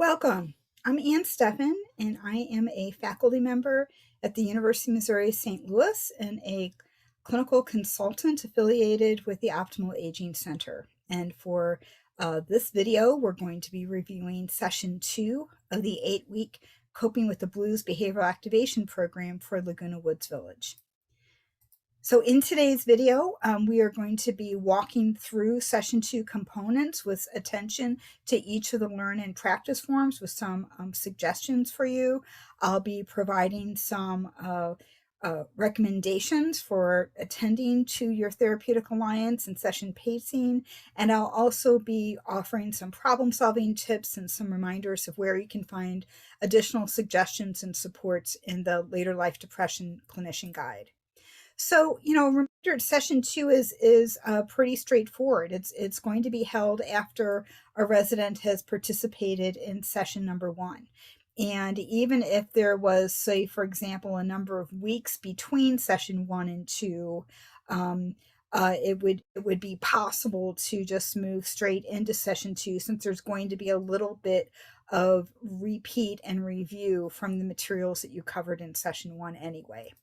Welcome. I'm Ann Steffen, and I am a faculty member at the University of Missouri St. Louis and a clinical consultant affiliated with the Optimal Aging Center. And for this video, we're going to be reviewing session 2 of the 8-week Coping with the Blues Behavioral Activation Program for Laguna Woods Village. So in today's video, we are going to be walking through session 2 components with attention to each of the learn and practice forms with some suggestions for you. I'll be providing some recommendations for attending to your therapeutic alliance and session pacing, and I'll also be offering some problem-solving tips and some reminders of where you can find additional suggestions and supports in the Later Life Depression Clinician Guide. So, reminder, session 2 is pretty straightforward. It's going to be held after a resident has participated in session number 1. And even if there was, say, for example, a number of weeks between session 1 and 2, it would be possible to just move straight into session 2, since there's going to be a little bit of repeat and review from the materials that you covered in session 1 anyway.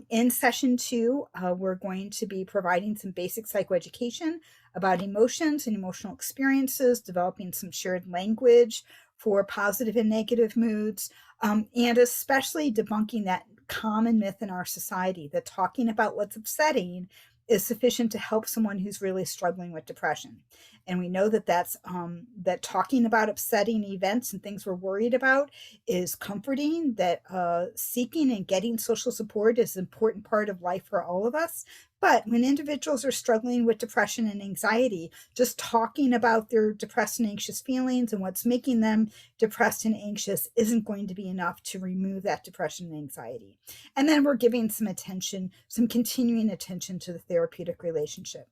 In session 2, we're going to be providing some basic psychoeducation about emotions and emotional experiences, developing some shared language for positive and negative moods, and especially debunking that common myth in our society that talking about what's upsetting is sufficient to help someone who's really struggling with depression. And we know that that talking about upsetting events and things we're worried about is comforting, that seeking and getting social support is an important part of life for all of us. But when individuals are struggling with depression and anxiety, just talking about their depressed and anxious feelings and what's making them depressed and anxious isn't going to be enough to remove that depression and anxiety. And then we're giving some attention, some continuing attention to the therapeutic relationship.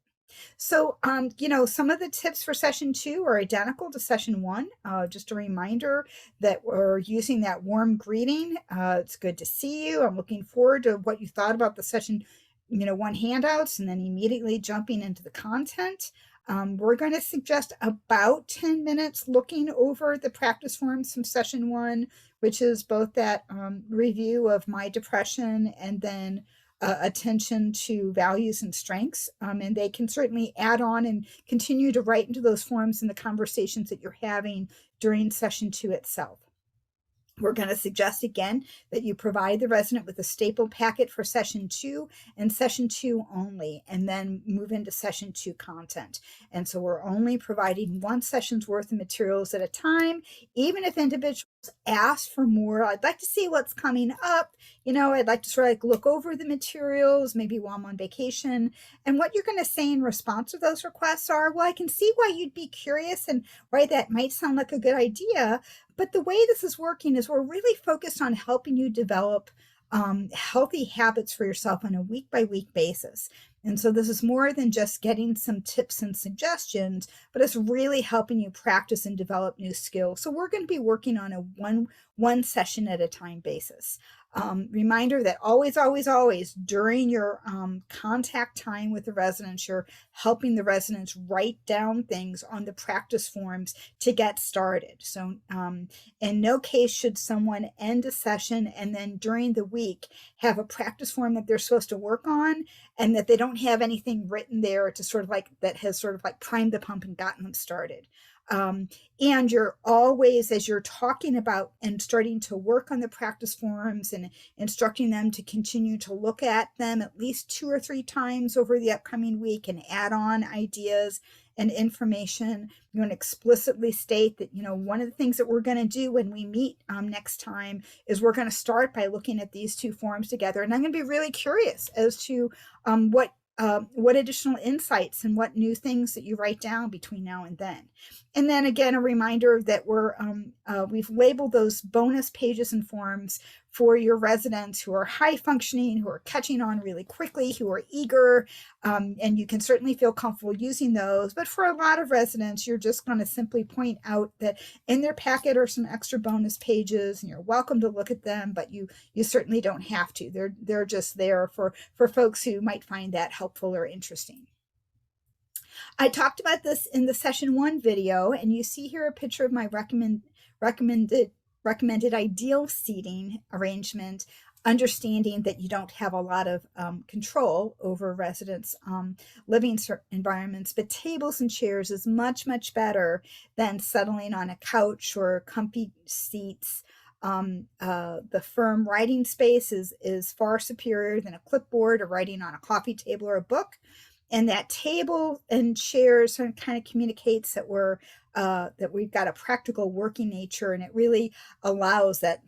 So, some of the tips for session 2 are identical to session 1. Just a reminder that we're using that warm greeting. It's good to see you. I'm looking forward to what you thought about the session 1 handouts, and then immediately jumping into the content. We're going to suggest about 10 minutes looking over the practice forms from session 1, which is both that review of my depression and then attention to values and strengths. And they can certainly add on and continue to write into those forms in the conversations that you're having during session 2 itself. We're going to suggest again that you provide the resident with a staple packet for session 2 and session 2 only, and then move into session 2 content. And so we're only providing 1 session's worth of materials at a time. Even if individuals ask for more, I'd like to see what's coming up. I'd like to sort of look over the materials, maybe while I'm on vacation. And what you're going to say in response to those requests are, well, I can see why you'd be curious and why that might sound like a good idea. But the way this is working is we're really focused on helping you develop healthy habits for yourself on a week-by-week basis. And so this is more than just getting some tips and suggestions, but it's really helping you practice and develop new skills. So we're going to be working on a one session at a time basis. Reminder that always during your contact time with the residents, you're helping the residents write down things on the practice forms to get started. So in no case should someone end a session and then during the week have a practice form that they're supposed to work on and that they don't have anything written there to sort of that has sort of primed the pump and gotten them started. And you're always, as you're talking about and starting to work on the practice forms and instructing them to continue to look at them at least 2 or 3 times over the upcoming week and add on ideas and information, you want to explicitly state that, one of the things that we're going to do when we meet next time is we're going to start by looking at these 2 forms together. And I'm going to be really curious as to what additional insights and what new things that you write down between now and then. And then again, a reminder that we've labeled those bonus pages and forms for your residents who are high functioning, who are catching on really quickly, who are eager, and you can certainly feel comfortable using those. But for a lot of residents, you're just going to simply point out that in their packet are some extra bonus pages, and you're welcome to look at them, but you certainly don't have to. They're just there for folks who might find that helpful or interesting. I talked about this in the session 1 video, and you see here a picture of my recommended recommended ideal seating arrangement, understanding that you don't have a lot of control over residents' living environments, but tables and chairs is much, much better than settling on a couch or comfy seats. The firm writing space is far superior than a clipboard or writing on a coffee table or a book. And that table and chairs sort of kind of communicates that we've got a practical working nature, and it really allows that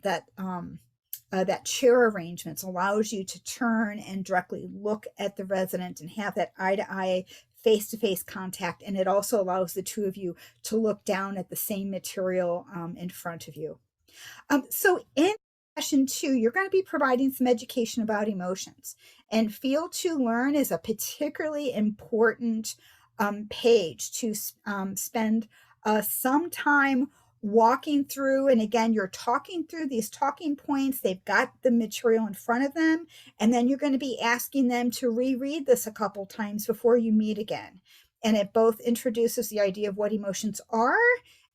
chair arrangements allows you to turn and directly look at the resident and have that eye to eye, face to face contact. And it also allows the two of you to look down at the same material in front of you. So in session 2, you're going to be providing some education about emotions. And Feel to Learn is a particularly important page to spend some time walking through. And again, you're talking through these talking points. They've got the material in front of them. And then you're going to be asking them to reread this a couple times before you meet again. And it both introduces the idea of what emotions are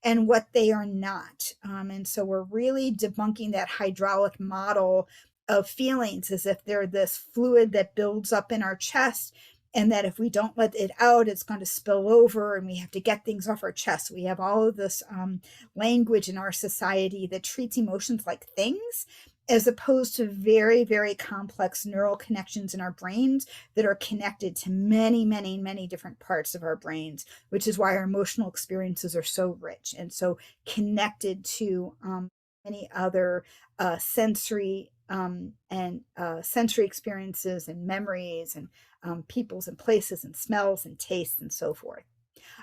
and what they are not. And so we're really debunking that hydraulic model of feelings as if they're this fluid that builds up in our chest, and that if we don't let it out, it's going to spill over and we have to get things off our chest. We have all of this language in our society that treats emotions like things, as opposed to very, very complex neural connections in our brains that are connected to many, many, many different parts of our brains, which is why our emotional experiences are so rich and so connected to many other sensory and sensory experiences and memories and peoples and places and smells and tastes and so forth.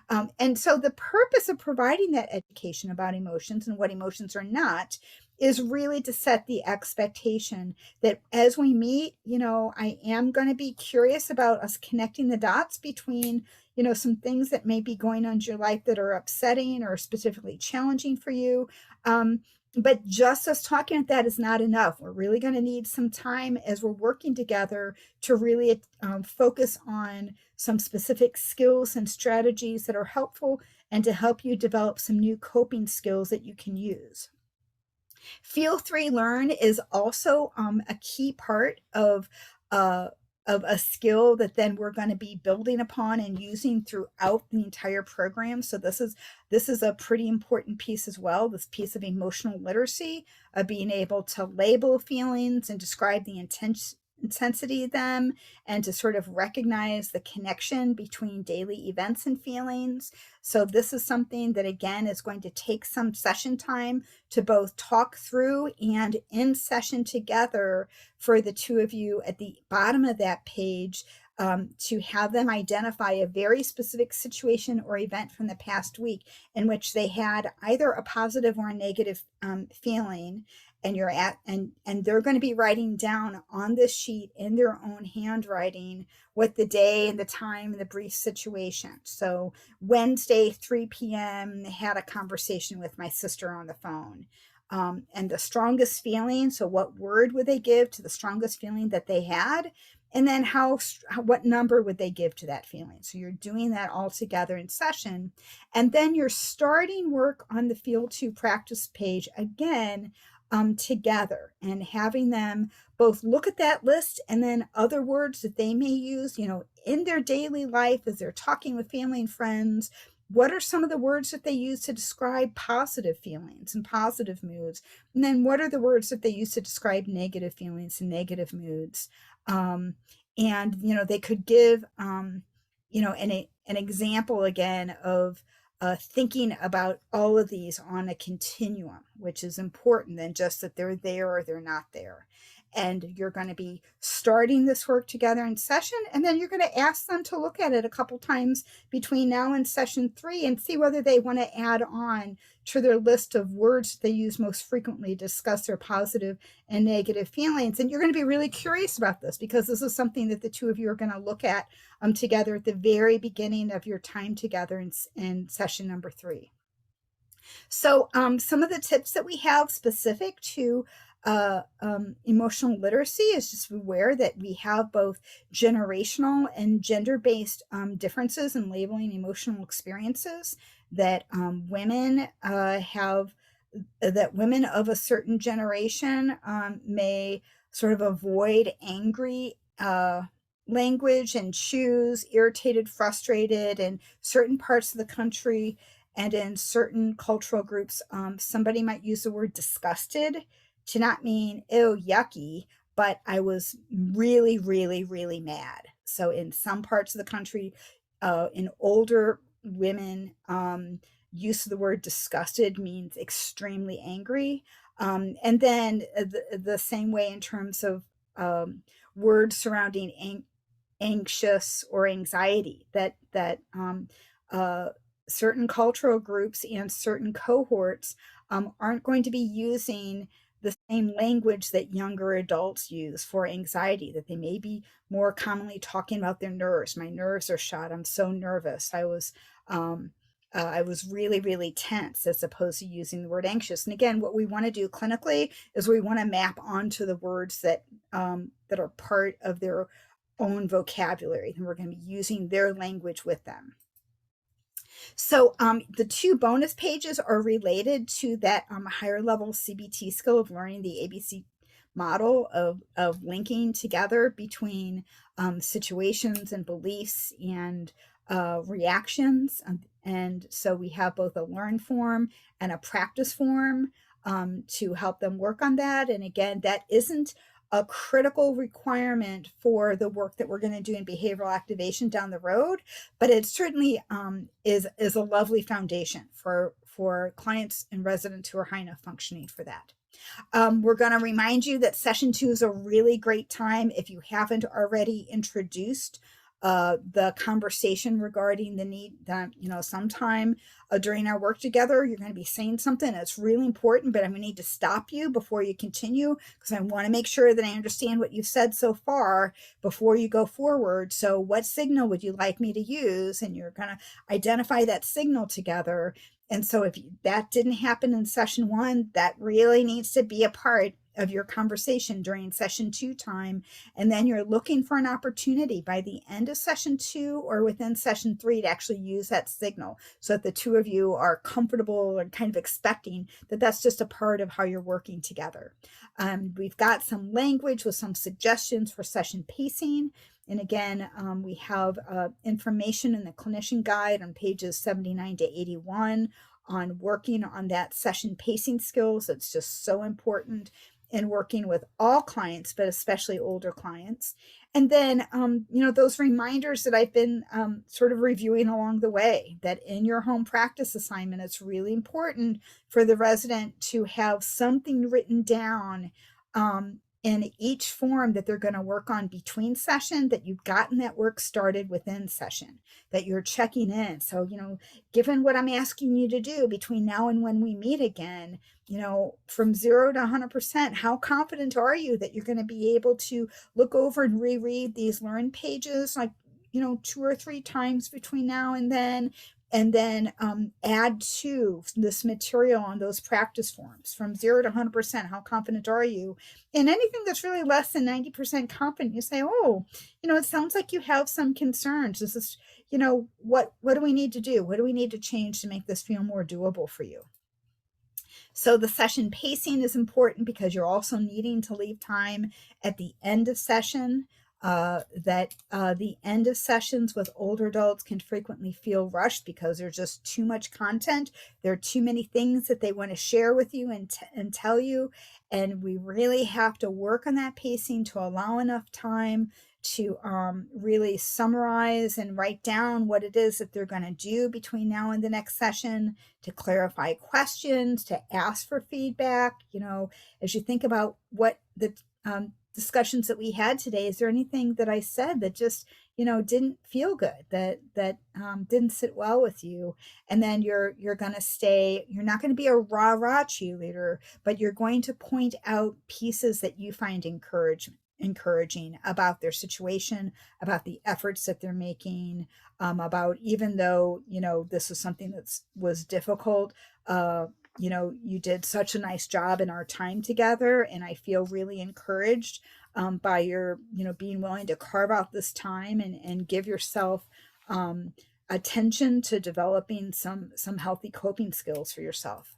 And so the purpose of providing that education about emotions and what emotions are not is really to set the expectation that as we meet, I am going to be curious about us connecting the dots between, some things that may be going on in your life that are upsetting or specifically challenging for you. But just us talking about that is not enough. We're really going to need some time as we're working together to really focus on some specific skills and strategies that are helpful and to help you develop some new coping skills that you can use. Feel 3 Learn is also a key part of a skill that then we're going to be building upon and using throughout the entire program. So this is a pretty important piece as well, this piece of emotional literacy, of being able to label feelings and describe the intensity of them, and to sort of recognize the connection between daily events and feelings. So this is something that again is going to take some session time to both talk through and in session together for the two of you at the bottom of that page, to have them identify a very specific situation or event from the past week in which they had either a positive or a negative feeling, and they're going to be writing down on this sheet in their own handwriting what the day and the time and the brief situation. So Wednesday 3 p.m. had a conversation with my sister on the phone, and the strongest feeling, so what word would they give to the strongest feeling that they had, and then what number would they give to that feeling. So you're doing that all together in session, and then you're starting work on the Feel 2 practice page again, together, and having them both look at that list and then other words that they may use, in their daily life as they're talking with family and friends. What are some of the words that they use to describe positive feelings and positive moods? And then what are the words that they use to describe negative feelings and negative moods? And, they could give, an example again of thinking about all of these on a continuum, which is important than just that they're there or they're not there. And you're going to be starting this work together in session, and then you're going to ask them to look at it a couple times between now and session 3 and see whether they want to add on to their list of words they use most frequently to discuss their positive and negative feelings. And you're going to be really curious about this because this is something that the two of you are going to look at together at the very beginning of your time together in session number 3. So some of the tips that we have specific to emotional literacy is just aware that we have both generational and gender-based differences in labeling emotional experiences, that women have that women of a certain generation may sort of avoid angry language and choose irritated, frustrated in certain parts of the country and in certain cultural groups. Somebody might use the word disgusted to not mean, ew, yucky, but I was really, really, really mad. So in some parts of the country, in older women, use of the word disgusted means extremely angry. And then the same way in terms of words surrounding anxious or anxiety, that uh, certain cultural groups and certain cohorts aren't going to be using the same language that younger adults use for anxiety, that they may be more commonly talking about their nerves. My nerves are shot. I'm so nervous. I was really, really tense, as opposed to using the word anxious. And again, what we want to do clinically is we want to map onto the words that are part of their own vocabulary, and we're going to be using their language with them. So the two bonus pages are related to that higher level CBT skill of learning the ABC model of linking together between situations and beliefs and reactions. And so we have both a learn form and a practice form to help them work on that. And again, that isn't a critical requirement for the work that we're going to do in behavioral activation down the road, but it certainly is a lovely foundation for clients and residents who are high enough functioning for that. We're going to remind you that session 2 is a really great time if you haven't already introduced the conversation regarding the need that, sometime during our work together, you're going to be saying something that's really important, but I'm going to need to stop you before you continue because I want to make sure that I understand what you've said so far before you go forward. So what signal would you like me to use? And you're going to identify that signal together. And so if that didn't happen in session 1, that really needs to be a part of your conversation during session 2 time. And then you're looking for an opportunity by the end of session 2 or within session 3 to actually use that signal so that the two of you are comfortable and kind of expecting that that's just a part of how you're working together. We've got some language with some suggestions for session pacing. And again, we have information in the clinician guide on pages 79 to 81 on working on that session pacing skills. It's just so important in working with all clients, but especially older clients. And then, those reminders that I've been sort of reviewing along the way, that in your home practice assignment, it's really important for the resident to have something written down in each form that they're going to work on between session, that you've gotten that work started within session, that you're checking in. So, given what I'm asking you to do between now and when we meet again, from 0 to 100%, how confident are you that you're going to be able to look over and reread these learn pages like, 2 or 3 times between now and then add to this material on those practice forms from 0 to 100%. How confident are you? And anything that's really less than 90% confident, you say, oh, it sounds like you have some concerns. This is, what do we need to do? What do we need to change to make this feel more doable for you? So the session pacing is important because you're also needing to leave time at the end of session. The end of sessions with older adults can frequently feel rushed because there's just too much content. There are too many things that they want to share with you and tell you. And we really have to work on that pacing to allow enough time to really summarize and write down what it is that they're going to do between now and the next session, to clarify questions, to ask for feedback. As you think about what the discussions that we had today, is there anything that I said that just didn't feel good, that didn't sit well with you? And then you're going to stay, you're not going to be a rah-rah cheerleader, but you're going to point out pieces that you find encouraging about their situation, about the efforts that they're making, about, even though this is something that was difficult, you did such a nice job in our time together, and I feel really encouraged by your being willing to carve out this time and give yourself attention to developing some healthy coping skills for yourself.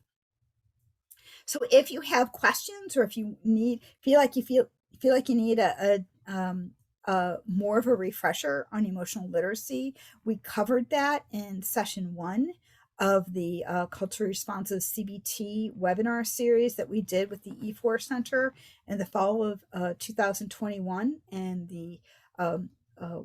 So if you have questions, or if you need feel like you need more of a refresher on emotional literacy, we covered that in session 1 of the Culture Responses CBT webinar series that we did with the E4 Center in the fall of 2021. And the um, uh,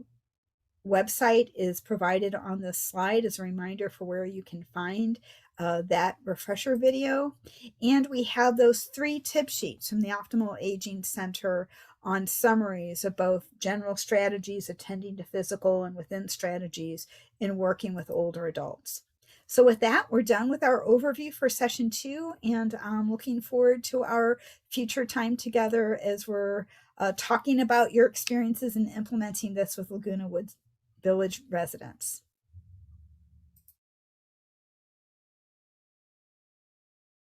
website is provided on this slide as a reminder for where you can find that refresher video. And we have those 3 tip sheets from the Optimal Aging Center on summaries of both general strategies attending to physical and within strategies in working with older adults. So with that, we're done with our overview for session 2, and I'm looking forward to our future time together as we're talking about your experiences in implementing this with Laguna Woods Village residents.